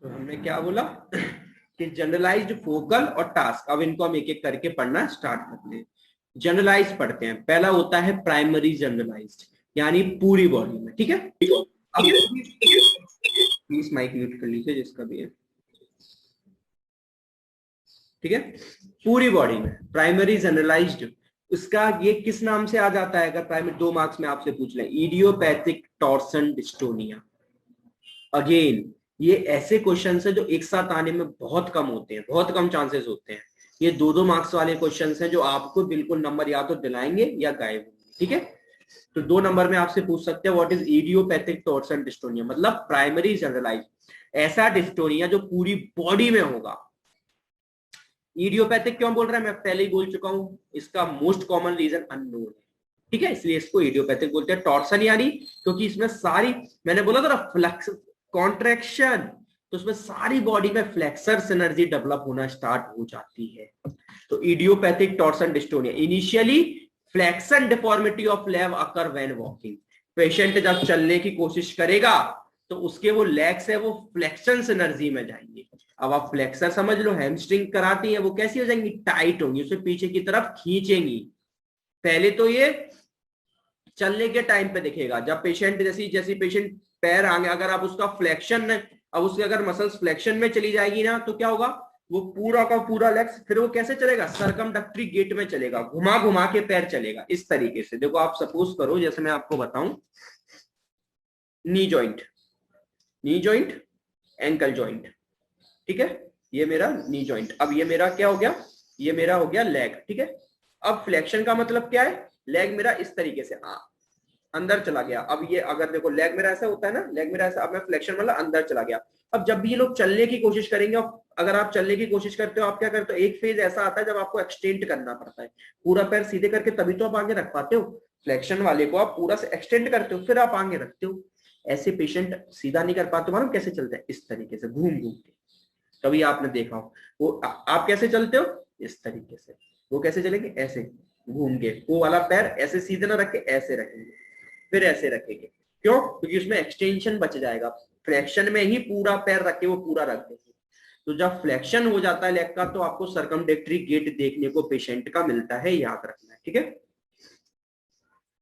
तो हमने क्या बोला कि जनरलाइज्ड, फोकल और टास्क। अब इनको हम एक एक करके पढ़ना स्टार्ट करते हैं। जनरलाइज पढ़ते हैं। पहला होता है प्राइमरी जनरलाइज्ड, यानी पूरी बॉडी में। ठीक है, अब प्लीज माइक म्यूट कर लीजिए जिसका भी है। ठीक है, पूरी बॉडी में प्राइमरी जनरलाइज्ड, उसका ये किस नाम से आ जाता है? अगर प्राइमरी 2 मार्क्स में आपसे पूछ लें, इडियोपैथिक टॉर्सन डिस्टोनिया। अगेन, ये ऐसे क्वेश्चन है जो एक साथ आने में बहुत कम होते हैं, बहुत कम चांसेस होते हैं। ये 2-2 मार्क्स वाले क्वेश्चन हैं जो आपको बिल्कुल नंबर या तो दिलाएंगे या गायब होंगे। ठीक है, तो 2 नंबर में आपसे पूछ सकते हैं what is idiopathic torsion dystonia, मतलब प्राइमरी जनरलाइज, ऐसा डिस्टोनिया जो पूरी बॉडी में होगा। इडियोपैथिक क्यों बोल रहा है, मैं पहले ही बोल चुका हूं, इसका मोस्ट कॉमन रीजन अननोन है। ठीक है, इसलिए इसको इडियोपैथिक बोलते हैं। टॉर्सन यानी क्योंकि इसमें सारी, मैंने बोला था ना फ्लेक्स कॉन्ट्रैक्शन, तो उसमें सारी बॉडी में फ्लेक्सर एनर्जी डेवलप होना स्टार्ट हो जाती है। तो idiopathic torsion dystonia initially flexion deformity of leg occur when walking. Patient जब चलने की कोशिश करेगा तो उसके वो लेग्स है वो फ्लेक्शन एनर्जी में जाएंगे। अब आप फ्लेक्सर समझ लो, हैमस्ट्रिंग कराती है, वो कैसी हो जाएंगी? टाइट होंगी, उसे पीछे की तरफ खींचेंगी। पहले तो ये चलने के टाइम पे दिखेगा, जब पेशेंट जैसी जैसी पेशेंट पैर आगे, अगर आप उसका फ्लेक्शन, अब उसके अगर मसल्स फ्लेक्शन में चली जाएगी ना तो क्या होगा, वो पूरा का पूरा लेग्स, फिर वो कैसे चलेगा? सरकमडक्टरी गेट में चलेगा, घुमा घुमा के पैर चलेगा इस तरीके से। देखो आप सपोज करो, जैसे मैं आपको बताऊं, knee joint, knee joint, ankle joint. ठीक है, ये मेरा नी जॉइंट। अब ये मेरा क्या हो गया? ये मेरा हो गया लेग। ठीक है, अब फ्लेक्शन का मतलब क्या है? लेग मेरा इस तरीके से अंदर चला गया। अब ये अगर देखो, लेग मेरा ऐसा होता है ना, लेग मेरा ऐसा, अब मैं फ्लेक्शन मतलब अंदर चला गया। अब जब भी ये लोग चलने की कोशिश करेंगे, अगर आप चलने की कोशिश करते हो, आप क्या करते हो? एक फेज ऐसा आता है जब आपको एक्सटेंड करना पड़ता है, पूरा पैर सीधे करके, तभी तो आप आगे रख पाते हो। फ्लेक्शन वाले को आप पूरा से एक्सटेंड करते हो, फिर आप आगे रखते हो। ऐसे पेशेंट सीधा नहीं कर पाते, मालूम कैसे चलते हैं? इस तरीके से घूम घूम के। कभी आपने देखा हो वो, आप कैसे चलते हो? इस तरीके से। वो कैसे चलेंगे? ऐसे घूम के, वो वाला पैर ऐसे सीधे ना रख के ऐसे रखेंगे, फिर ऐसे रखेंगे। क्यों? क्योंकि उसमें एक्सटेंशन बच जाएगा। फ्लेक्शन में ही पूरा पैर रख के वो पूरा रख देंगे। तो जब फ्लेक्शन हो जाता है लेग का, तो आपको सरकमडेक्टरी गेट देखने को पेशेंट का मिलता है, याद रखना है। ठीक है,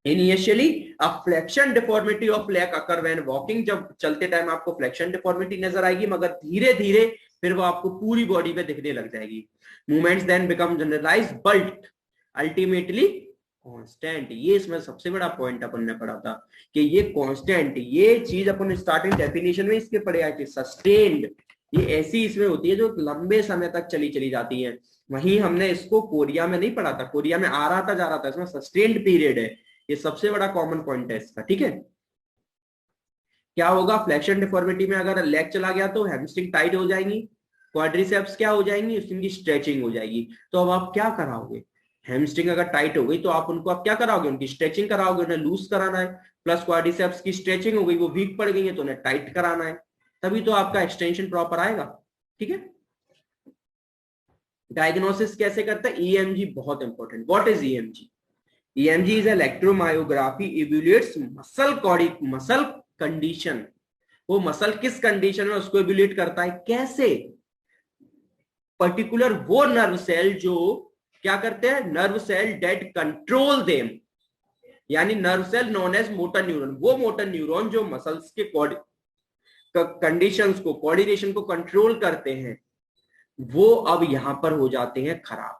initially a flexion deformity of leg occur when walking, जब चलते टाइम आपको फ्लेक्शन डिफॉर्मिटी नजर आएगी, मगर धीरे धीरे फिर वो आपको पूरी बॉडी पे दिखने लग जाएगी। Movements then become generalized but ultimately constant. ये इसमें सबसे बड़ा पॉइंट अपन ने पढ़ा था कि ये कांस्टेंट, ये चीज अपन स्टार्टिंग डेफिनेशन में इसके पढ़े आए थे, सस्टेन्ड। ये ऐसी इसमें होती है जो लंबे समय तक चली चली जाती है। वहीं हमने इसको कोरिया में नहीं पढ़ा था, कोरिया में आ रहा था जा रहा था, इसमें सस्टेन्ड पीरियड है। ये सबसे बड़ा कॉमन पॉइंट है इसका। ठीक है, क्या होगा? फ्लेक्शन डिफॉर्मिटी में अगर लेग चला गया तो हैमस्ट्रिंग टाइट हो जाएंगी, क्वाड्रिसेप्स क्या हो जाएंगी? उसकी स्ट्रेचिंग हो जाएगी। तो अब आप क्या कराओगे? हैमस्ट्रिंग अगर टाइट हो गई तो आप उनको, आप क्या कराओगे? उनकी स्ट्रेचिंग कराओगे, उन्हें लूज कराना है। प्लस क्वाड्रिसेप्स की स्ट्रेचिंग हो गई, वो वीक पड़ गई है, तो उन्हें टाइट कराना है। तभी तो आपका एक्सटेंशन प्रॉपर आएगा। ठीक है, डायग्नोसिस कैसे करता है? ईएमजी बहुत important. What is EMG? EMG is electromyography evaluates muscle condition. वो मसल किस कंडीशन में उसको इवेल्युएट करता है? कैसे? पर्टिकुलर वो नर्व सेल जो क्या करते हैं? Nerve cell that control them, यानी nerve cell known as motor neuron. वो मोटर न्यूरॉन जो मसल्स के कंडीशंस को, कोऑर्डिनेशन को कंट्रोल करते हैं, वो अब यहां पर हो जाते हैं खराब।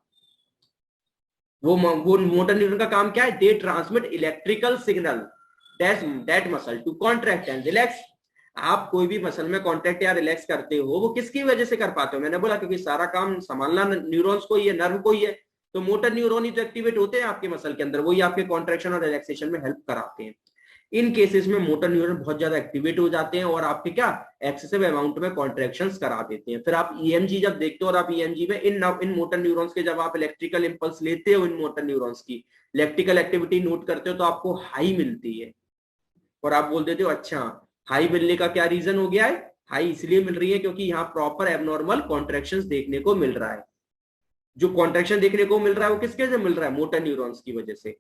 वो मोटर न्यूरॉन का काम क्या है? They transmit electrical signal that muscle to contract and relax. आप कोई भी मसल में कॉन्ट्रैक्ट या रिलैक्स करते हो, वो किसकी वजह से कर पाते हो? मैंने बोला क्योंकि सारा काम संभालना न्यूरॉन्स को ही है, नर्व को ही है। तो मोटर न्यूरॉन ही तो एक्टिवेट होते हैं आपके मसल के अंदर, वही आपके कॉन्ट्रैक्शन और रिलैक्सेशन में हेल्प कराते हैं। इन केसेस में मोटर न्यूरॉन बहुत ज्यादा एक्टिवेट हो जाते हैं और आपके क्या, एक्सेसिव अमाउंट में कॉन्ट्रैक्शंस करा देते हैं। फिर आप ईएमजी जब देखते हो, और आप ईएमजी में इन मोटर न्यूरॉन्स के जब आप इलेक्ट्रिकल इंपल्स लेते हो, इन मोटर न्यूरॉन्स की इलेक्ट्रिकल एक्टिविटी नोट करते हो, तो आपको हाई मिलती है। और आप बोल देते हो अच्छा, हाई मिलने का क्या रीजन हो गया है? हाई इसलिए मिल रही है क्योंकि यहाँ प्रॉपर एबनॉर्मल कॉन्ट्रैक्शंस देखने को मिल रहा है। जो कॉन्ट्रैक्शन देखने को मिल रहा है वो किसके से मिल रहा है? मोटर न्यूरॉन्स की वजह से।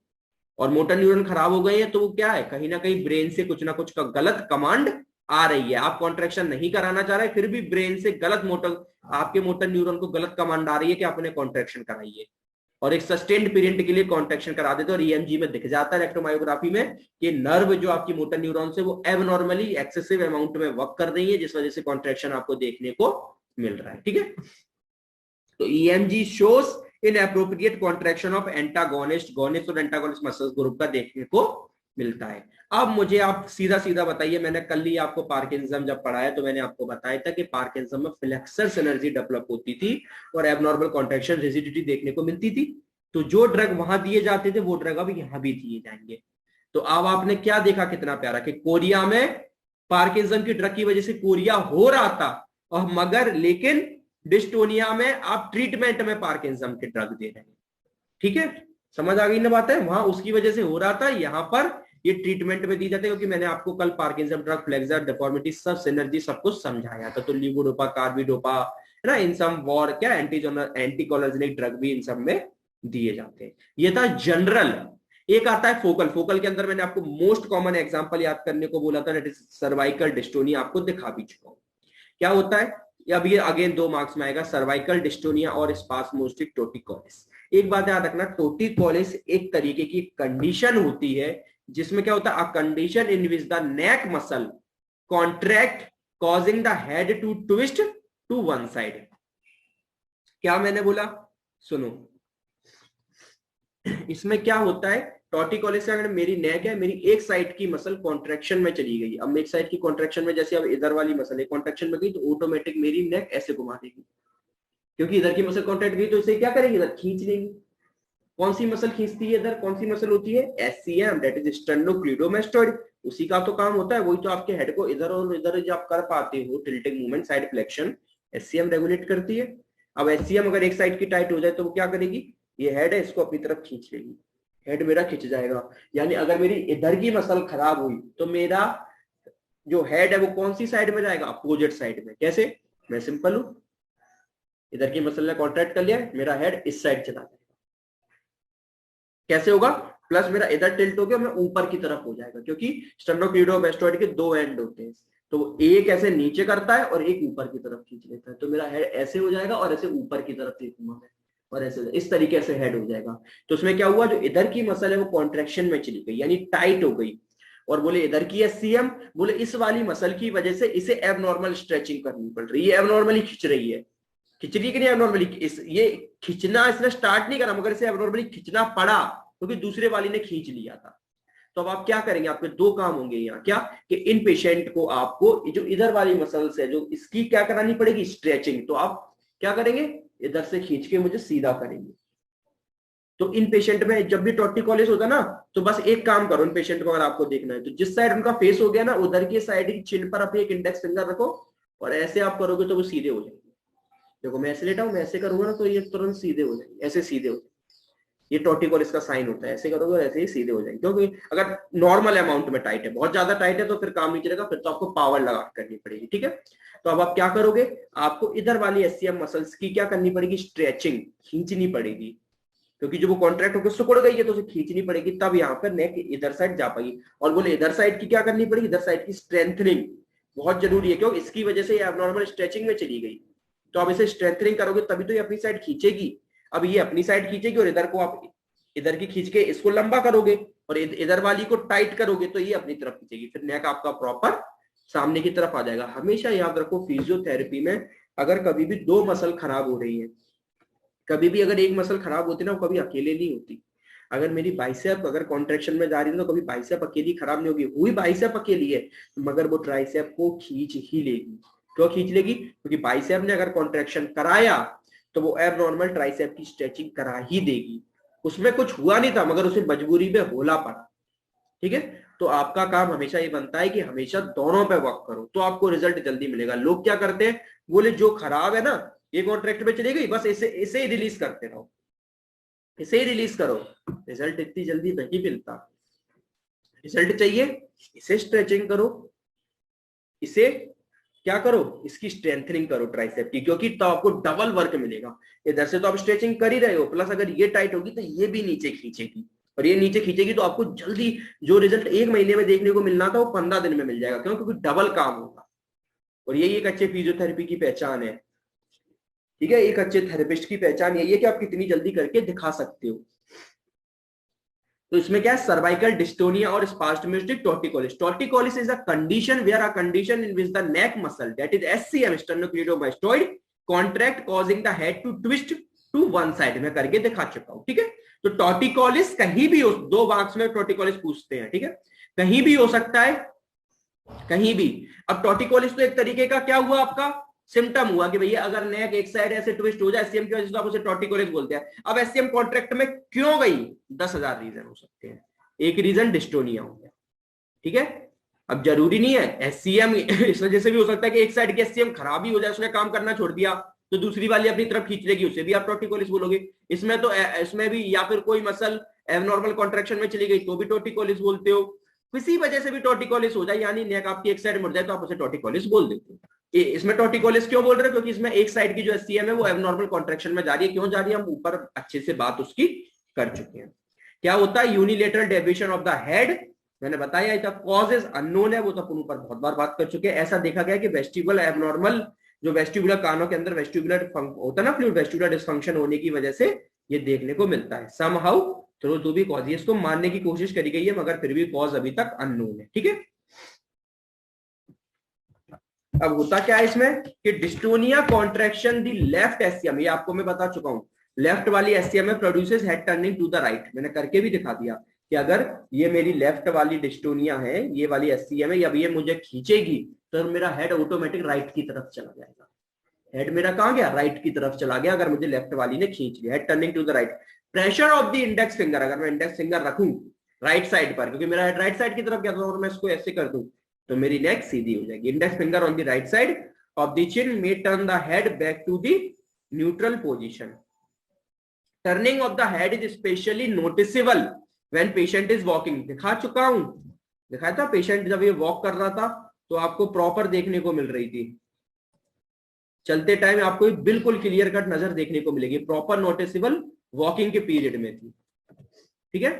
और मोटर न्यूरॉन खराब हो गए हैं तो वो क्या है? कहीं ना कहीं ब्रेन से कुछ ना कुछ का गलत कमांड आ रही है, आप कॉन्ट्रेक्शन नहीं कराना चाह रहे, फिर भी ब्रेन से गलत मोटर, आपके मोटर न्यूरॉन को गलत कमांड आ रही है कि आपने कॉन्ट्रेक्शन कराइए, और एक सस्टेन्ड पीरियड के लिए कॉन्ट्रेक्शन करा देते, और ईएमजी में दिख जाता है इलेक्ट्रोमायोग्राफी में कि नर्व जो आपकी मोटर न्यूरॉन से वो एबनॉर्मली एक्सेसिव अमाउंट में वर्क कर रही है, जिस वजह से कॉन्ट्रेक्शन आपको देखने को मिल रहा है। ठीक है, तो EMG shows in appropriate contraction of antagonist, gonist और एंटागोनिस्ट मसल्स ग्रुप का देखने को मिलता है। अब मुझे आप सीधा सीधा बताइए, मैंने कल ही आपको पार्किंसम जब पढ़ाया तो मैंने आपको बताया था कि पार्किंसम में फ्लेक्सर एनर्जी डेवलप होती थी और एबनॉर्मल कॉन्ट्रैक्शन रिजिडिटी देखने को मिलती थी। तो जो ड्रग वहां दिए जाते थे वो ड्रग अब यहाँ भी दिए जाएंगे। तो अब आपने क्या देखा, कितना प्यारा, कि कोरिया में पार्किंसम की ड्रग की वजह से कोरिया हो रहा था, और मगर लेकिन डिस्टोनिया में आप ट्रीटमेंट में पार्किंसम के ड्रग दे रहे हैं। ठीक है, समझ आ गई ना बात है, वहां उसकी वजह से हो रहा था, यहाँ पर ये ट्रीटमेंट में दी जाती है, क्योंकि मैंने आपको कल पार्किंसम ड्रग, फ्लेक्सर, डिफॉर्मिटी, सब सिनर्जी सब कुछ समझाया था। तो लीवोडोपा, कार्बिडोपा, है ना, इन सब वॉर क्या एंटीकोलिनर्जिक ड्रग भी इन सब में दिए जाते हैं। ये था जनरल। एक आता है फोकल। फोकल के अंदर मैंने आपको मोस्ट कॉमन एग्जांपल याद करने को बोला था, दैट इज सर्वाइकल डिस्टोनिया, आपको दिखा भी चुका हूं। क्या होता है, अब ये अगेन 2 मार्क्स में आएगा, सर्वाइकल डिस्टोनिया और स्पास्मोस्टिक टोटिकोलिस। एक बात याद रखना, टोटिकोलिस एक तरीके की कंडीशन होती है जिसमें क्या होता है, a condition in which the neck muscle contract causing the head to twist to one side. क्या मैंने बोला, सुनो, इसमें क्या होता है, टॉर्टिकोलिस से अगर मेरी नेक है, मेरी एक साइड की मसल कॉन्ट्रैक्शन में चली गई, अब एक साइड की कॉन्ट्रैक्शन में, जैसे अब इधर वाली मसल एक कॉन्ट्रैक्शन में गई तो ऑटोमेटिक मेरी नेक ऐसे घुमा देगी, क्योंकि इधर की मसल कॉन्ट्रैक्ट गई तो इसे क्या करेगी, इधर खींच लेगी। कौन सी मसल खींचती है इधर, कौन सी मसल होती है, एससीएम, दैट इज स्टेर्नोक्लीडोमास्टोइड। उसी का तो काम होता है, वही तो आपके हेड को इधर और इधर जब कर पाते हो tilting movement, side flexion, SCM regulate करती है। अब एससीएम अगर एक साइड की टाइट हो जाए तो वो क्या करेगी, ये हेड है इसको अपनी तरफ खींच लेगी, हेड मेरा खिंच जाएगा। यानी अगर मेरी इधर की मसल खराब हुई तो मेरा जो हेड है वो कौन सी साइड में जाएगा, अपोजिट साइड में। कैसे, मैं सिंपल हूं, इधर की मसल ने कॉन्ट्रैक्ट कर लिया, मेरा हेड इस साइड चला जाएगा। कैसे होगा, प्लस मेरा इधर टिल्ट हो गया, मैं ऊपर की तरफ हो जाएगा, क्योंकि स्टेर्नोक्लीडोमास्टोइड के 2 एंड होते हैं, तो एक ऐसे नीचे करता है और एक ऊपर की तरफ खींच लेता है, तो मेरा हेड ऐसे हो जाएगा और ऐसे ऊपर की तरफ देखूंगा मैं, और ऐसे इस तरीके से हेड हो जाएगा। तो उसमें क्या हुआ, जो इधर की मसल है वो कॉन्ट्रैक्शन में चली गई, यानी टाइट हो गई, और बोले इधर की एससीएम, बोले इस वाली मसल की वजह से इसे एबनॉर्मल स्ट्रेचिंग करनी पड़ रही है, एबनॉर्मली खिंच रही है, खिंच रही है कि नहीं एबनॉर्मली, ये खिंचना इसने स्टार्ट नहीं करा मगर इसे एबनॉर्मली खिंचना पड़ा, क्योंकि दूसरे वाली ने खींच लिया था। तो अब आप क्या करेंगे, आपके 2 काम होंगे यहाँ, क्या कि इन पेशेंट को आपको जो इधर वाली मसल्स है जो इसकी क्या करानी पड़ेगी, स्ट्रेचिंग। तो आप क्या करेंगे, इधर से खींच के मुझे सीधा करेंगे। तो इन पेशेंट में जब भी टॉर्टिकोलिस होता है ना, तो बस एक काम करो, इन पेशेंट को अगर आपको देखना है तो जिस साइड उनका फेस हो गया ना, उधर की साइड की चिन पर आप एक इंडेक्स फिंगर रखो और ऐसे आप करोगे तो वो सीधे हो जाएंगे। देखो मैं ऐसे लेटा हूं, मैं ऐसे करूंगा ना तो ये तुरंत सीधे हो जाएंगे, ऐसे सीधे हो जाएंगे। ये टॉर्टिकोलिस का साइन होता है, ऐसे करोगे और ऐसे ही सीधे हो जाएंगे। क्योंकि अगर नॉर्मल अमाउंट में टाइट है, बहुत ज्यादा टाइट है तो फिर काम नहीं चलेगा, फिर तो आपको पावर लगा करनी पड़ेगी। ठीक है, तो अब आप क्या करोगे, आपको इधर वाली एससीएम मसल्स की क्या करनी पड़ेगी, स्ट्रेचिंग, खींचनी पड़ेगी, क्योंकि जो वो कॉन्ट्रैक्ट होकर सिकुड़ गई है तो उसे खींचनी पड़ेगी, तब यहाँ पर नेक इधर साइड जा पाएगी। और बोले इधर साइड की क्या करनी पड़ेगी, इधर साइड की स्ट्रेंथनिंग बहुत जरूरी है, क्योंकि इसकी वजह से ये एबनॉर्मल स्ट्रेचिंग में चली गई, तो आप इसे स्ट्रेंथनिंग करोगे तभी तो ये अपनी साइड खींचेगी। अब ये अपनी साइड खींचेगी और इधर को आप इधर की खींच के इसको लंबा करोगे और इधर वाली को टाइट करोगे तो ये अपनी तरफ खींचेगी, फिर नेक आपका प्रॉपर सामने की तरफ आ जाएगा। हमेशा याद रखो फिजियोथेरेपी में अगर कभी भी 2 मसल खराब हो रही है, कभी भी अगर एक मसल खराब होती है ना, वो कभी अकेले नहीं होती। अगर मेरी बाइसेप अगर कॉन्ट्रैक्शन में जा रही है तो कभी बाइसेप अकेली खराब नहीं होगी, हुई बाइसेप अकेली है मगर वो ट्राइसेप को खींच ही लेगी। क्यों खींच लेगी, क्योंकि बाइसेप ने अगर कॉन्ट्रैक्शन कराया तो वो एबनॉर्मल ट्राइसेप की स्ट्रेचिंग करा ही देगी। उसमें कुछ हुआ नहीं था मगर उसे मजबूरी में होला पड़ा। ठीक है, तो आपका काम हमेशा ये बनता है कि हमेशा दोनों पे वर्क करो तो आपको रिजल्ट जल्दी मिलेगा। लोग क्या करते हैं, बोले जो खराब है ना ये कॉन्ट्रैक्ट में चली गई, बस इसे ही रिलीज करते रहो, इसे ही रिलीज करो, रिजल्ट इतनी जल्दी नहीं मिलता। रिजल्ट चाहिए, इसे स्ट्रेचिंग करो, इसे क्या करो, इसकी स्ट्रेंथनिंग करो ट्राइसेप की, क्योंकि तो आपको डबल वर्क मिलेगा। इधर से तो आप स्ट्रेचिंग कर ही रहे हो, प्लस अगर ये टाइट होगी तो ये भी नीचे खींचेगी, और ये नीचे खींचेगी तो आपको जल्दी जो रिजल्ट 1 महीने में देखने को मिलना था वो 15 दिन में मिल जाएगा। क्यों? क्योंकि डबल काम होगा। और यही एक अच्छे फिजियोथेरेपी की पहचान है। ठीक है, एक अच्छे थेरेपिस्ट की पहचान यही है कि आप कितनी जल्दी करके दिखा सकते हो। तो इसमें क्या है, सर्वाइकल डिस्टोनिया और spastic torticollis. Torticollis is a condition where a condition in which the neck muscle that is SCM sternocleidomastoid contract causing the head to twist to one side. में करके दिखा चुका हूं। ठीक है, तो टॉर्टिकोलिस कहीं भी हो, 2 मार्क्स में टॉर्टिकोलिस पूछते हैं। ठीक है, कहीं भी हो सकता है, कहीं भी। अब टॉर्टिकोलिस तो एक तरीके का क्या हुआ, आपका सिम्टम हुआ कि भैया अगर नेक एक साइड ऐसे ट्विस्ट हो जाए एससीएम की वजह से, तो आप उसे टॉर्टिकोलिस बोलते हैं। अब एससीएम कॉन्ट्रैक्ट में क्यों गई, 10,000 रीजन हो सकते हैं। एक रीजन डिस्टोनिया हो गया। ठीक है, अब जरूरी नहीं है एससीएम इस वजह से भी हो सकता है कि एक साइड की एससीएम खराब ही हो जाए, उसने काम करना छोड़ दिया तो दूसरी वाली अपनी तरफ खींच लेगी, उसे भी आप टॉर्टिकोलिस बोलोगे। इसमें तो इसमें भी, या फिर कोई मसल एबनॉर्मल कॉन्ट्रैक्शन में चली गई तो भी टॉर्टिकोलिस बोलते हो। किसी वजह से भी टॉर्टिकोलिस हो जाए, यानी नेक आपकी एक साइड मुड़ जाए, तो आप उसे टॉर्टिकोलिस बोल देते हो। इसमें टॉर्टिकोलिस क्यों बोल रहे हो, क्योंकि इसमें एक साइड की जो एससीएम है वो एबनॉर्मल कॉन्ट्रैक्शन में जा रही है। क्यों जा रही है, हम ऊपर अच्छे से बात उसकी कर चुके हैं। क्या होता है, unilateral deviation of the head, मैंने बताया था। कॉजेज अननोन है, वो तो अपन ऊपर बहुत बार बात कर चुके हैं। ऐसा देखा गया कि वेस्टिबुलर एबनॉर्मल, जो वेस्टिबुलर कानों के अंदर वेस्टिबुलर होता है ना फ्लूइड, वेस्टिबुलर डिसफंक्शन होने की वजह से ये देखने को मिलता है। Somehow through to be cause, इसको मानने की कोशिश करी गई है, मगर फिर भी कॉज अभी तक अननोन है। ठीक है, अब होता क्या है इसमें कि डिस्टोनिया कॉन्ट्रैक्शन दी लेफ्ट एससीएम, ये आपको मैं बता चुका हूं, लेफ्ट वाली एससीएम में produces head turning to the right. मैंने करके भी दिखा दिया कि अगर ये मेरी लेफ्ट वाली डिस्टोनिया है, ये वाली एससीएम है, अब ये मुझे खींचेगी तो मेरा हेड ऑटोमेटिक राइट की तरफ चला जाएगा। हेड मेरा कहां गया, राइट की तरफ चला गया, अगर मुझे लेफ्ट वाली ने खींच लिया। Head turning to the right. Pressure of the index finger, अगर मैं इंडेक्स फिंगर रखूं राइट साइड पर, क्योंकि मेरा हेड राइट साइड की तरफ गया, तो मैं इसको ऐसे कर दूं तो मेरी नेक सीधी हो जाएगी। Index finger on the right side of the chin may turn the head back to the neutral position. Turning of the head is specially noticeable when patient is walking. दिखा चुका हूं, दिखाया था, पेशेंट जब ये वॉक कर रहा था तो आपको प्रॉपर देखने को मिल रही थी, चलते टाइम आपको बिल्कुल क्लियर कट नजर देखने को मिलेगी, प्रॉपर नोटिसेबल वॉकिंग के पीरियड में थी। ठीक है,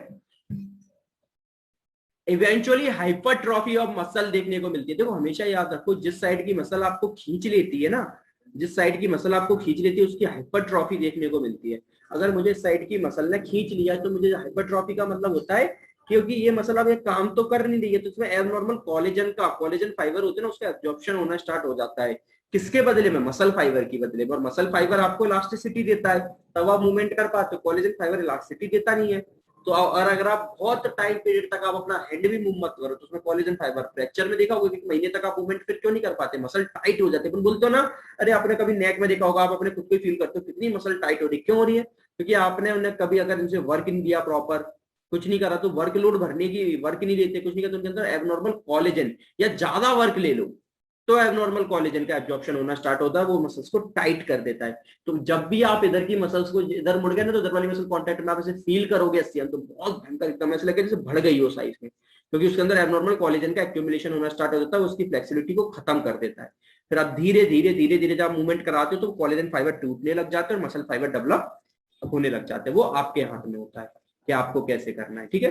इवेंचुअली हाइपरट्रॉफी ऑफ मसल देखने को मिलती है। देखो हमेशा याद रखो, जिस साइड की मसल आपको खींच लेती है ना, जिस साइड की मसल आपको खींच लेती है उसकी हाइपरट्रॉफी देखने को मिलती है। अगर मुझे साइड की मसल ने खींच लिया तो मुझे हाइपरट्रॉफी का मतलब होता है क्योंकि ये मसल अब ये काम तो कर नहीं रही है, तो इसमें एबनॉर्मल कोलेजन फाइबर होते हैं ना, उसका एब्जॉर्प्शन होना स्टार्ट हो जाता है। किसके बदले में, मसल फाइबर की बदले में। और मसल फाइबर आपको इलास्टिसिटी देता है, तब आप मूवमेंट कर पाते हो। कोलेजन फाइबर इलास्टिसिटी देता नहीं है। तो और अगर आप बहुत टाइम पीरियड तक आप अपना हैंड भी मूव मत करो तो उसमें कोलेजन फाइबर, फ्रैक्चर में देखा होगा कि महीने तक आप मूवमेंट फिर क्यों नहीं कर पाते, मसल टाइट हो जाते हैं। बोलते हो ना, अरे आपने कभी नेक में देखा होगा, आप अपने खुद को फील करते हो कितनी मसल टाइट हो रही, क्यों हो रही है, क्योंकि आपने उन्हें कभी अगर इनसे वर्क नहीं दिया, प्रॉपर कुछ नहीं करा, तो वर्कलोड भरने की, वर्क नहीं देते, कुछ नहीं करते, उनके अंदर एबनॉर्मल कोलेजन, या ज्यादा वर्क ले लो तो एबनॉर्मल कोलेजन का एब्जॉर्प्शन होना स्टार्ट होता है, वो मसल्स को टाइट कर देता है। तो जब भी आप इधर की मसल्स को इधर मुड़ गए ना, तो इधर वाली मसल कांटेक्ट में आप ऐसे फील करोगे एससीएम, तो बहुत भयंकर एकदम ऐसे लगे जैसे बढ़ गई हो साइज में, क्योंकि उसके अंदर एबनॉर्मल कोलेजन का एक्यूमुलेशन होना स्टार्ट हो जाता है, उसकी फ्लेक्सिबिलिटी को खत्म कर देता है। फिर आप धीरे धीरे धीरे धीरे जब मूवमेंट कराते हो तो कोलेजन फाइबर टूटने लग जाते हैं और मसल फाइबर डेवलप होने लग जाते हैं। वो आपके हाथ में होता है कि आपको कैसे करना है। ठीक है,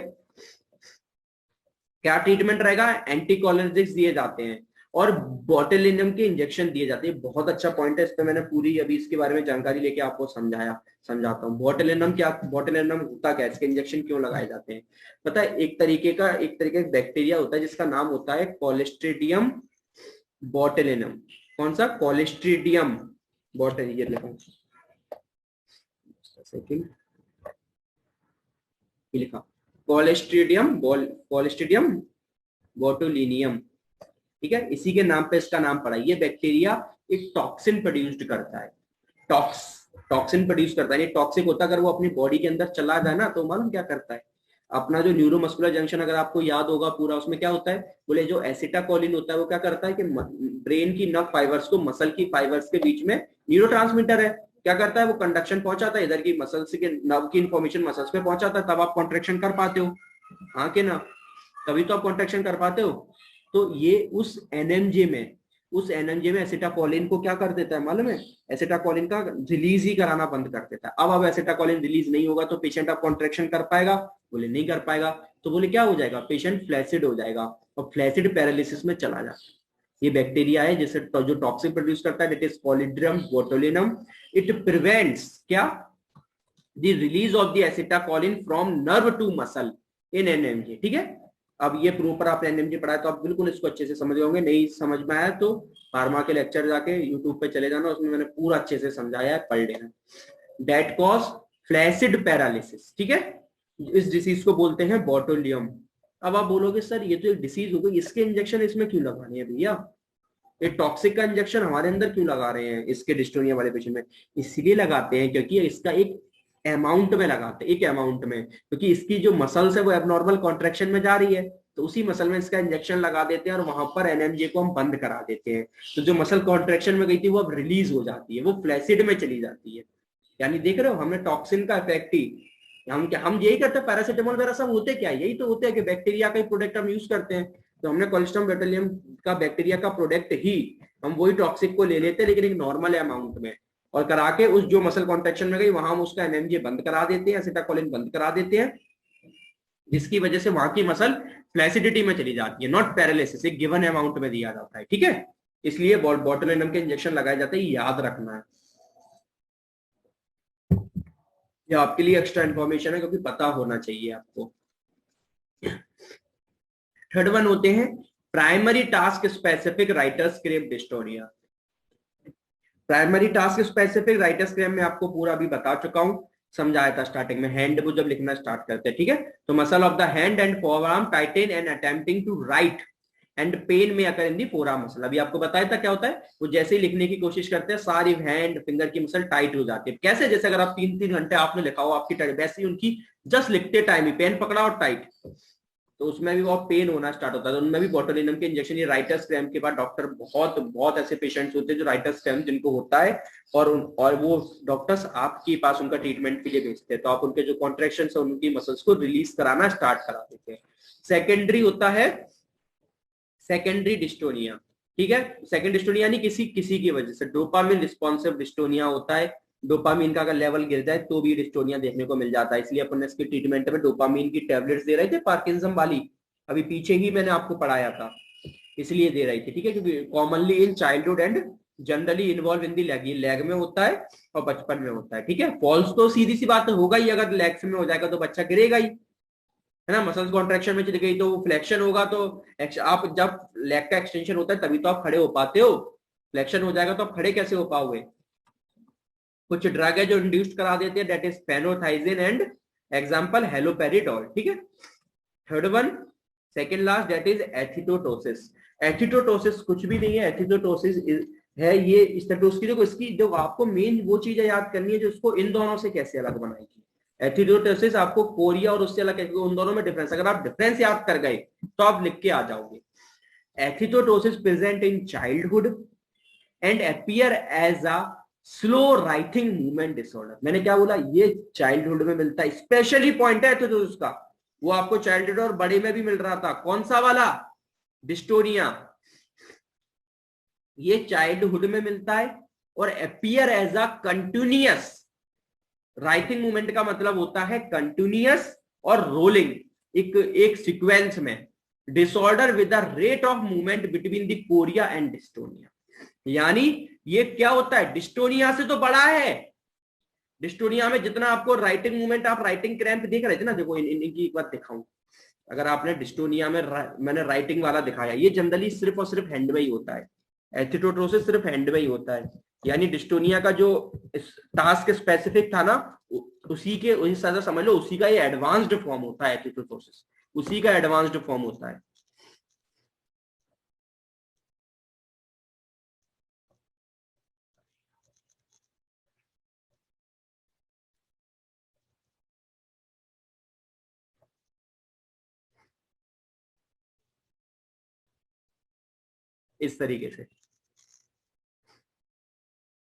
क्या ट्रीटमेंट रहेगा, एंटीकोलिनर्जिक्स दिए जाते हैं और बोtulinum के इंजेक्शन दिए जाते हैं। बहुत अच्छा पॉइंट है, इस पे मैंने पूरी अभी इसके बारे में जानकारी लेके आपको समझाता हूँ। बोtulinum क्या, बोtulinum होता क्या है, इसके इंजेक्शन क्यों लगाए जाते हैं। पता है, एक तरीके का बैक्टीरिया होता है जिसका नाम होता है कोलिस्ट्रीडियम बोटुलिनम। कौन सा, कोलिस्ट्रीडियम बोटुलिनम, लिखा कोलिस्ट्रीडियम बोटुलिनियम। ठीक है, इसी के नाम पे इसका नाम पड़ा। ये बैक्टीरिया एक टॉक्सिन प्रोड्यूस्ड करता है, टॉक्सिन प्रोड्यूस करता है। ये टॉक्सिक होता है, अगर वो अपनी बॉडी के अंदर चला जाए ना, तो मालूम क्या करता है, अपना जो न्यूरोमस्कुलर जंक्शन अगर आपको याद होगा पूरा, उसमें क्या होता है, बोले जो एसिटाकोलिन होता है वो क्या करता है कि ब्रेन की नर्व फाइबर्स को मसल की फाइबर्स के बीच में, न्यूरोट्रांसमीटर है, क्या करता है वो कंडक्शन पहुंचाता है, इधर की मसल्स के नर्व की इंफॉर्मेशन मसल्स पे पहुंचाता है, तब आप कॉन्ट्रेक्शन कर पाते हो। हाँ के ना, तभी तो आप कॉन्ट्रेक्शन कर पाते हो। तो ये उस एनएमजे में उस एनएमजे में एसिटाकोलिन को क्या कर देता है मालूम है, एसिटाकोलिन का रिलीज ही कराना बंद कर देता है। अब एसिटाकोलिन रिलीज नहीं होगा तो पेशेंट अब कॉन्ट्रेक्शन कर पाएगा, बोले नहीं कर पाएगा, तो बोले क्या हो जाएगा, पेशेंट फ्लैसिड हो जाएगा और फ्लैसिड पैरालिसिस में चला जाता है। ये बैक्टीरिया है जिससे जो टॉक्सिन प्रोड्यूस करता है, that is clostridium botulinum. It prevents क्या, the release of the acetylcholine from nerve to muscle in NMJ. ठीक है, अब ये प्रॉपर आपने एनएमजे पढ़ा है तो आप बिल्कुल इसको अच्छे से समझ गए होंगे। नहीं समझ में आया तो फार्मा के लेक्चर जाके यूट्यूब पे चले जाना, उसमें मैंने पूरा अच्छे से समझाया है, पढ़ लेना। डेट कॉज फ्लैसिड पैरालिसिस, ठीक है, इस डिसीज को बोलते हैं बोटुलियम। अब आप बोलोगे सर ये तो एक डिसीज हो गई, इसके इंजेक्शन इसमें क्यों लगानी है भैया, ये टॉक्सिक का इंजेक्शन हमारे अंदर क्यों लगा रहे हैं इसके डिस्टोनिया वाले पेशेंट में, इसलिए लगाते हैं क्योंकि इसका एक अमाउंट में लगाते हैं, एक अमाउंट में, क्योंकि इसकी जो मसल्स है वो एबनॉर्मल कॉन्ट्रेक्शन में जा रही है, तो उसी मसल में इसका इंजेक्शन लगा देते हैं और वहां पर एनएमजे को हम बंद करा देते हैं। तो जो मसल कॉन्ट्रेक्शन में गई थी वो अब रिलीज हो जाती है, वो फ्लैसिड में चली जाती है। यानी देख रहे हो हमने टॉक्सिन का इफेक्ट ही, हम यही करते हैं, पैरासिटामोल वगैरह सब होते क्या, यही तो होते हैं कि बैक्टीरिया का ही प्रोडक्ट हम यूज करते हैं। तो हमने कोलेस्ट्रॉल बोटुलियम का बैक्टीरिया का प्रोडक्ट ही हम वही टॉक्सिक को ले लेते हैं, लेकिन एक नॉर्मल अमाउंट में, और करा के उस जो मसल कॉन्ट्रेक्शन में गई वहां हम उसका एनएमजे बंद करा देते हैं, एसिटाकोलिन बंद करा देते हैं, जिसकी वजह से वहां की मसल फ्लैसिडिटी में चली जाती है, नॉट पैरालिसिस, एक गिवन अमाउंट में दिया जाता है। ठीक है, इसलिए बोटुलिनम के इंजेक्शन लगाए जाते हैं, याद रखना है, ये आपके लिए एक्स्ट्रा इन्फॉर्मेशन है क्योंकि पता होना चाहिए आपको। थर्ड वन होते हैं primary task specific writer's cramp dystonia. Primary task specific writer's cramp में आपको पूरा अभी बता चुका हूं, समझाया था स्टार्टिंग में, हैंड को जब लिखना स्टार्ट करते हैं, ठीक है, तो muscle of the hand and forearm tighten and attempting to write and pain में अकर इन दी फोरआर्म मसल। अभी आपको बताया था क्या होता है, वो जैसे ही लिखने की कोशिश करते हैं सारी हैंड फिंगर की मसल टाइट हो जाती है। कैसे, जैसे अगर आप 3-3 घंटे आपने लिखा हो आपकी टाइट, वैसे ही उनकी जस्ट लिखते टाइम ही पेन पकड़ा और टाइट, तो उसमें भी वो पेन होना स्टार्ट होता है, तो उनमें भी बोटुलिनम के इंजेक्शन। ये राइटर्स क्रैम्प के बाद डॉक्टर बहुत बहुत ऐसे पेशेंट्स होते हैं जो राइटर्स क्रैम्प जिनको होता है, और वो डॉक्टर्स आपके पास उनका ट्रीटमेंट के लिए भेजते हैं, तो आप उनके जो कॉन्ट्रैक्शन है उनकी मसल्स को रिलीज कराना स्टार्ट करा देते हैं। सेकेंडरी होता है सेकेंडरी डिस्टोनिया, ठीक है, सेकेंड डिस्टोनिया यानी किसी किसी की वजह से डोपामिन रिस्पॉन्सिव डिस्टोनिया होता है, डोपामिन का अगर लेवल गिर जाए तो भी डिस्टोनिया देखने को मिल जाता है, इसलिए अपन इसके ट्रीटमेंट में डोपामिन की टैबलेट्स दे रहे थे, पार्किंसम वाली, अभी पीछे ही मैंने आपको पढ़ाया था, इसलिए दे रही थी। ठीक है, क्योंकि commonly in childhood and generally involve in the leg, leg में होता है और बचपन में होता है। ठीक है, फॉल्स तो सीधी सी बात होगा ही, अगर लेग्स में हो जाएगा तो बच्चा गिरेगा ही, है ना, मसल्स कॉन्ट्रैक्शन में चली गई तो फ्लेक्शन होगा, तो आप जब लेग का एक्सटेंशन होता है तभी तो आप खड़े हो पाते हो, फ्लेक्शन हो जाएगा तो आप खड़े कैसे हो पाओगे। कुछ ड्रग है जो इंड्यूस्ड करा देते हैं, that is phenothiazine and example haloperidol. ठीक है, third one second last that is athetosis. Athetosis कुछ भी नहीं है, एथिटोटोसिस है ये इस तरह उसकी, देखो इसकी जो आपको मेन वो चीजें याद करनी है जो इसको इन दोनों से कैसे अलग बनाएगी। एथिटोटोसिस आपको कोरिया और उससे अलग, उन दोनों में डिफरेंस, अगर आप डिफरेंस याद कर गए तो आप लिख के आ जाओगे। Athetosis present in childhood and appear as a slow writhing movement disorder. मैंने क्या बोला, ये चाइल्डहुड में मिलता है, स्पेशली पॉइंट है एथिटोटोसिस का, वो आपको चाइल्डहुड और बड़े में भी मिल रहा था, कौन सा वाला, डिस्टोनिया, ये चाइल्डहुड में मिलता है, और appear as a continuous writing movement का मतलब होता है कंटिन्यूअस और रोलिंग, एक सीक्वेंस में, disorder with the rate of movement between the Korea and dystonia. यानी ये क्या होता है, डिस्टोनिया से तो बड़ा है, डिस्टोनिया में जितना आपको राइटिंग मूवमेंट, आप राइटिंग क्रैम्प देख रहे थे ना, देखो इनकी एक बात दिखाऊं, अगर आपने डिस्टोनिया में मैंने राइटिंग वाला दिखाया, ये जनरली सिर्फ और सिर्फ हैंड में ही होता है, एथिटोटोसिस सिर्फ हैंड में ही होता है, यानी डिस्टोनिया का जो टास्क स्पेसिफिक था ना, उसी के उसी तरह समझ लो, उसी का ये एडवांस्ड फॉर्म होता है एथिटोटोसिस, उसी का एडवांस्ड फॉर्म होता है। इस तरीके से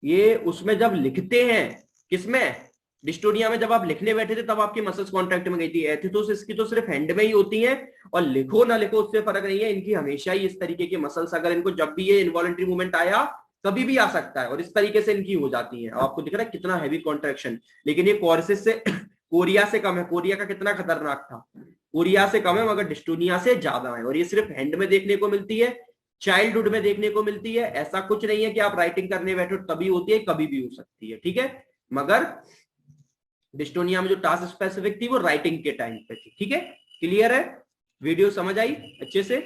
ये उसमें जब लिखते हैं, किसमें, डिस्टोनिया में जब आप लिखने बैठे थे तब आपकी मसल्स कॉन्ट्रैक्ट में गई थी। एथिथोसिस की तो सिर्फ हैंड में ही होती है, और लिखो ना लिखो उससे फर्क नहीं है, इनकी हमेशा ही इस तरीके की मसल्स, अगर इनको जब भी ये इनवॉलंटरी मूवमेंट आया कभी भी आ सकता है, और इस तरीके से इनकी हो जाती है। आपको दिख रहा है कितना हैवी कॉन्ट्रैक्शन, लेकिन ये कोर्सिस से कोरिया से कम है। कोरिया का कितना खतरनाक था, कोरिया से कम है मगर डिस्टोनिया से ज्यादा है, और ये सिर्फ हैंड में देखने को मिलती है, चाइल्डहुड में देखने को मिलती है। ऐसा कुछ नहीं है कि आप राइटिंग करने बैठो तभी होती है, कभी भी हो सकती है, ठीक है। मगर डिस्टोनिया में जो टास्क स्पेसिफिक थी वो राइटिंग के टाइम पे थी, ठीक है। क्लियर है, वीडियो समझ आई अच्छे से।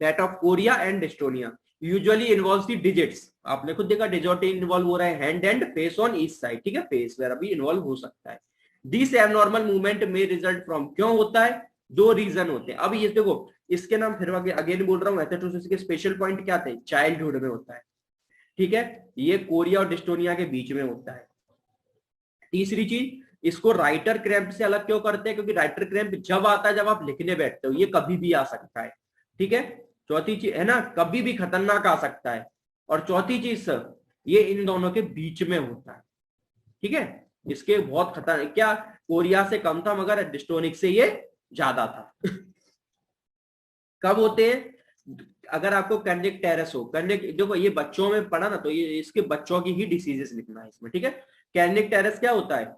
That of Korea and dystonia usually involves the digits. आपने खुद देखा डिजोटी इन्वॉल्व हो रहा है, hand and face on each side, ठीक है, फेस वेयर भी इन्वॉल्व हो सकता है। दिस एबनॉर्मल मूवमेंट में रिजल्ट फ्रॉम, क्यों होता है, दो रीजन होते हैं। अब ये देखो, इसके नाम फिर अगेन बोल रहा हूं, एथेटोसिस के स्पेशल पॉइंट क्या थे, चाइल्डहुड में होता है, ठीक है, ये कोरिया और डिस्टोनिया के बीच में होता है। तीसरी चीज, इसको राइटर क्रैम्प से अलग क्यों करते हैं, क्योंकि राइटर क्रैम्प जब आता है जब आप लिखने बैठते हो, ये कभी भी आ सकता है, ठीक है। चौथी चीज है ना, कभी भी खतरनाक आ सकता है। और चौथी चीज सर, ये इन दोनों के बीच में होता है, ठीक है। इसके बहुत खतरनाक, क्या कोरिया से कम था मगर डिस्टोनिक से ये ज्यादा था। कब होते हैं, अगर आपको कर्निक टेरेस हो, कर्निक देखो ये बच्चों में पढ़ा ना, तो ये इसके बच्चों की ही डिसीजेस लिखना है इसमें, ठीक है। कर्निक टेरेस क्या होता है,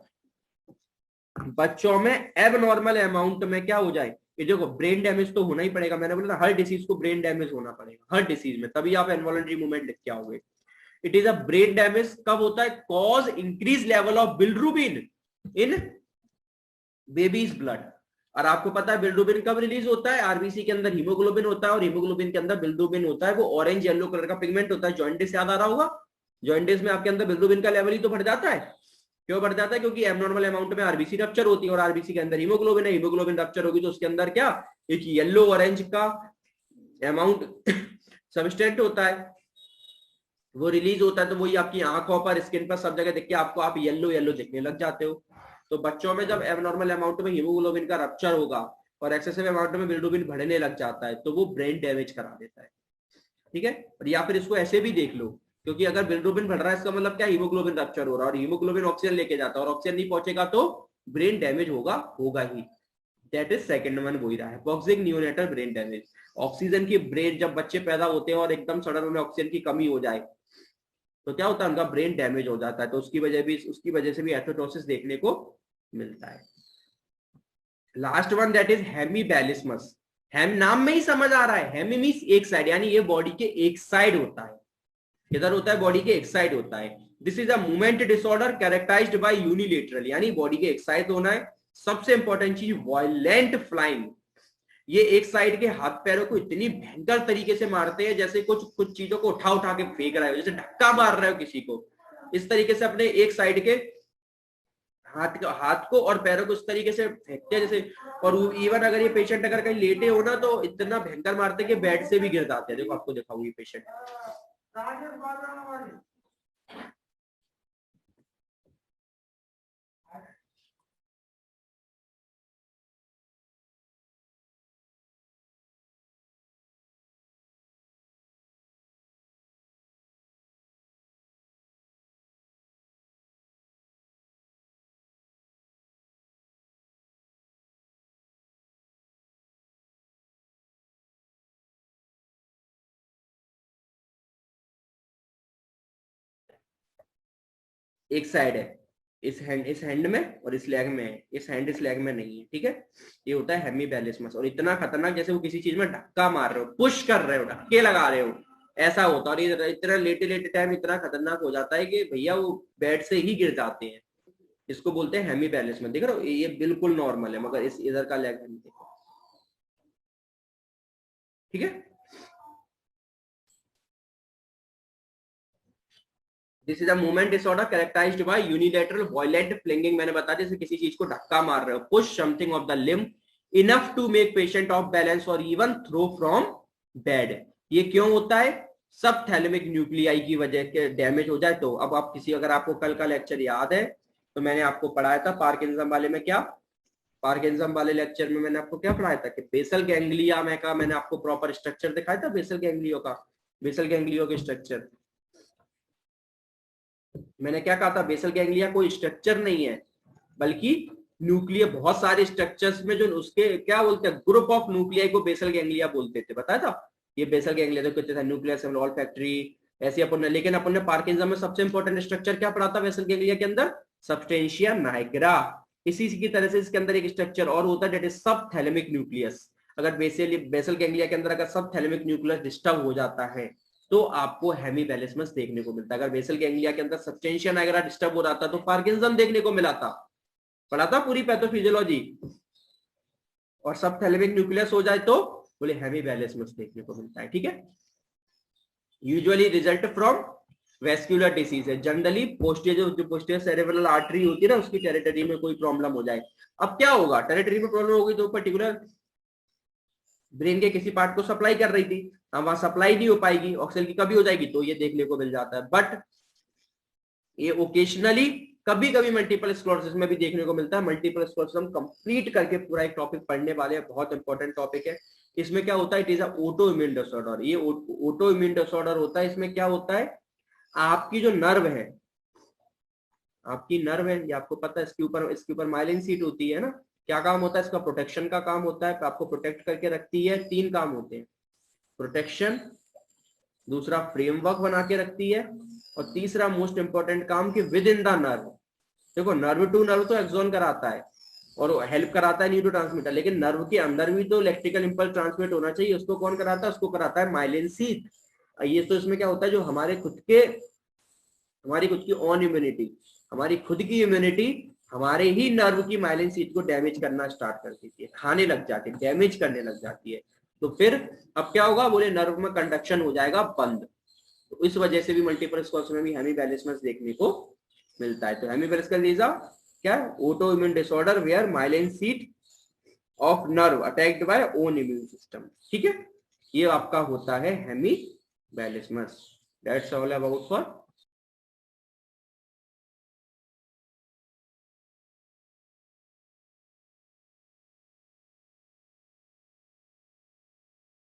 बच्चों में एबनॉर्मल अमाउंट में क्या हो जाए, ये देखो ब्रेन डैमेज तो होना ही पड़ेगा, मैंने बोला हर डिसीज को ब्रेन डैमेज होना पड़ेगा, हर डिसीज में, तभी आप इनवॉलंटरी मूवमेंट लिख के आओगे। It is a brain damage, कब होता है, cause increase level of bilirubin in babies blood. और आपको पता है बिलिरुबिन कब रिलीज होता है, आरबीसी के अंदर हीमोग्लोबिन होता है, और हीमोग्लोबिन के अंदर बिलिरुबिन होता है, वो ऑरेंज येलो कलर का पिगमेंट होता है। जॉइंटिस याद आ रहा होगा, जॉइंटिस में आपके अंदर बिलिरुबिन का लेवल ही तो बढ़ जाता है। क्यों बढ़ जाता है, क्योंकि एबनॉर्मल अमाउंट में आरबीसी रप्चर होती है, और आरबीसी के अंदर हीमोग्लोबिन है, हीमोग्लोबिन रप्चर होगी तो उसके अंदर क्या, एक येलो ऑरेंज का अमाउंट सबस्टेंट होता है, वो रिलीज होता है, तो वही आपकी आंखों पर, स्किन पर, सब जगह देख के आपको आप येलो येलो दिखने लग जाते हो। तो बच्चों में जब एबनॉर्मल अमाउंट में हीमोग्लोबिन का रप्चर होगा और एक्सेसिव अमाउंट में बिलिरुबिन बढ़ने लग जाता है, तो वो ब्रेन डैमेज करा देता है, ठीक है। और या फिर इसको ऐसे भी देख लो, क्योंकि अगर बिलिरुबिन बढ़ रहा है इसका मतलब क्या, हीमोग्लोबिन रप्चर हो रहा है, और हीमोग्लोबिन ऑक्सीजन लेके जाता है, और ऑक्सीजन नहीं पहुंचेगा तो ब्रेन डैमेज होगा, होगा ही। दैट इज सेकंड वन हो ही रहा है, toxic neonatal brain damage. Oxygen की ब्रेन, जब बच्चे पैदा होते हैं और एकदम सडन उन्हें ऑक्सीजन की कमी हो जाए तो क्या होता है, उनका ब्रेन डैमेज हो जाता है, तो उसकी वजह से भी एथेटोसिस देखने को मिलता है। Last one that is hemiballismus. हेम नाम में ही समझ आ रहा है, हेमी मींस एक साइड, यानी ये बॉडी के एक साइड होता है, किधर होता है, बॉडी के एक साइड होता है। This is a movement disorder characterized by unilateral, यानी बॉडी के एक साइड होना है। सबसे इंपॉर्टेंट चीज वायलेंट फ्लाइंग, ये एक साइड के हाथ पैरों को इतनी भयंकर तरीके से मारते हैं जैसे कुछ कुछ चीजों को उठा उठा के फेंक रहे हो, जैसे धक्का मार रहे हो किसी को, इस तरीके से अपने एक साइड के हाथ को और पैरों को इस तरीके से फेंकते हैं जैसे। और इवन अगर ये पेशेंट अगर कहीं लेटे हो ना तो इतना भयंकर मारते हैं कि बेड से भी गिर जाते हैं। देखो आपको दिखाऊंगी ये पेशेंट, एक साइड है, इस हैंड में और इस लेग में है, इस हैंड इस लेग में नहीं है, ठीक है। ये होता है हेमीबैलिस्मस, और इतना खतरनाक जैसे वो किसी चीज में धक्का मार रहे हो, पुश कर रहे हो, धक्के लगा रहे हो, ऐसा होता है। और ये इतना लेटे लेटे टाइम इतना खतरनाक हो जाता है कि भैया वो बेड से ही गिर जाते हैं। इसको बोलते हैं हेमीबैलिस्मस। देख रहे हो ये बिल्कुल नॉर्मल है, मगर इस इधर का लेग देखो, ठीक है। This is a movement disorder characterized by unilateral violent flinging, मैंने बता दिया, जैसे किसी चीज को धक्का मार रहे हो, push something of the limb enough to make patient off balance और इवन थ्रो फ्रॉम बेड। ये क्यों होता है, सब थैलेमिक न्यूक्लियाई की वजह के डैमेज हो जाए तो। अब आप किसी, अगर आपको कल का लेक्चर याद है तो मैंने आपको पढ़ाया था पार्किंसम वाले में, क्या पार्किंसम वाले लेक्चर में मैंने आपको क्या पढ़ाया था कि बेसल गैंग्लिया में का मैंने आपको प्रॉपर स्ट्रक्चर दिखाया था, बेसल गैंग्लियो का, बेसल गैंग्लियो के स्ट्रक्चर, मैंने क्या कहा था, बेसल गैंग्लिया कोई स्ट्रक्चर नहीं है, बल्कि न्यूक्लियर, बहुत सारे स्ट्रक्चर्स में जो उसके क्या बोलते हैं, ग्रुप ऑफ न्यूक्लियाई को बेसल गैंग्लिया बोलते थे, बताया था। ये बेसल गैंग्लिया तो कहते थे न्यूक्लियस ऑल फैक्ट्री ऐसे अपन ने, लेकिन अपन ने पार्किंसम में सबसे इंपॉर्टेंट स्ट्रक्चर क्या पढ़ा था बेसल गैंग्लिया के अंदर, सब्सटेंशिया नाइग्रा। इसी की तरह से इसके अंदर एक स्ट्रक्चर और होता है, दैट इज सबथैलेमिक न्यूक्लियस। अगर बेसल गैंग्लिया के अंदर अगर सबथैलेमिक न्यूक्लियस डिस्टर्ब हो जाता है तो आपको हेमीबैलिस्मस देखने को मिलता है। अगर बेसल गैंग्लिया के अंदर सब्सटेंशिया नाइग्रा डिस्टर्ब हो रहा था तो पार्किंसम देखने को मिला था, पढ़ा था पूरी पैथोफिजियोलॉजी। और सबथैलेमिक न्यूक्लियस हो जाए तो बोले हेमीबैलिस्मस देखने को मिलता है, ठीक है। Usually result from vascular disease है, जनरली पोस्टीरियर जो पोस्टीरियर सेरेब्रल आर्टरी होती है ना, उसकी टेरिटरी में कोई प्रॉब्लम हो जाए। अब क्या होगा, टेरिटरी में प्रॉब्लम होगी तो पर्टिकुलर ब्रेन के किसी पार्ट को सप्लाई कर रही थी, अब वहां सप्लाई नहीं हो पाएगी, ऑक्सीजन की कमी हो जाएगी, तो ये देखने को मिल जाता है। बट ये ओकेशनली कभी कभी मल्टीपल स्क्लेरोसिस में भी देखने को मिलता है। मल्टीपल स्क्लेरोसिस हम कंप्लीट करके पूरा एक टॉपिक पढ़ने वाले हैं, बहुत इंपॉर्टेंट टॉपिक है। इसमें क्या होता है, it is auto immune disorder. ये ऑटो इम्यून डिसऑर्डर होता है। इसमें क्या होता है, आपकी जो नर्व है, आपकी नर्व है, ये आपको पता है, इसके ऊपर माइलिन शीट होती है ना, क्या काम होता है इसका, प्रोटेक्शन का काम होता है, आपको प्रोटेक्ट करके रखती है। 3 काम होते हैं, प्रोटेक्शन, दूसरा फ्रेमवर्क बना के रखती है, और तीसरा मोस्ट इंपॉर्टेंट काम कि विद इन द नर्व। देखो नर्व टू नर्व तो एक्सॉन कराता है और हेल्प कराता है न्यूरोट्रांसमीटर, लेकिन नर्व के अंदर भी तो इलेक्ट्रिकल इंपल्स ट्रांसमिट होना चाहिए, उसको कौन कराता है, उसको कराता है माइलिन शीथ। ये तो इसमें क्या होता है, जो हमारी खुद की ऑन इम्यूनिटी, हमारी खुद की इम्यूनिटी हमारे ही नर्व की माइलिन शीथ को डैमेज करना स्टार्ट कर देती है, खाने लग जाती है, डैमेज करने लग जाती है। तो फिर अब क्या होगा, बोले नर्व में कंडक्शन हो जाएगा बंद। तो इस वजह से भी मल्टीपल स्क्लेरोसिस में भी हेमीबैलिस्मस देखने को मिलता है। तो हेमीबैलिस्मस इज क्या, autoimmune disorder where myelin sheath of nerve attacked by own immune system, ठीक है। ये आपका होता है hemiballismus. That's all about for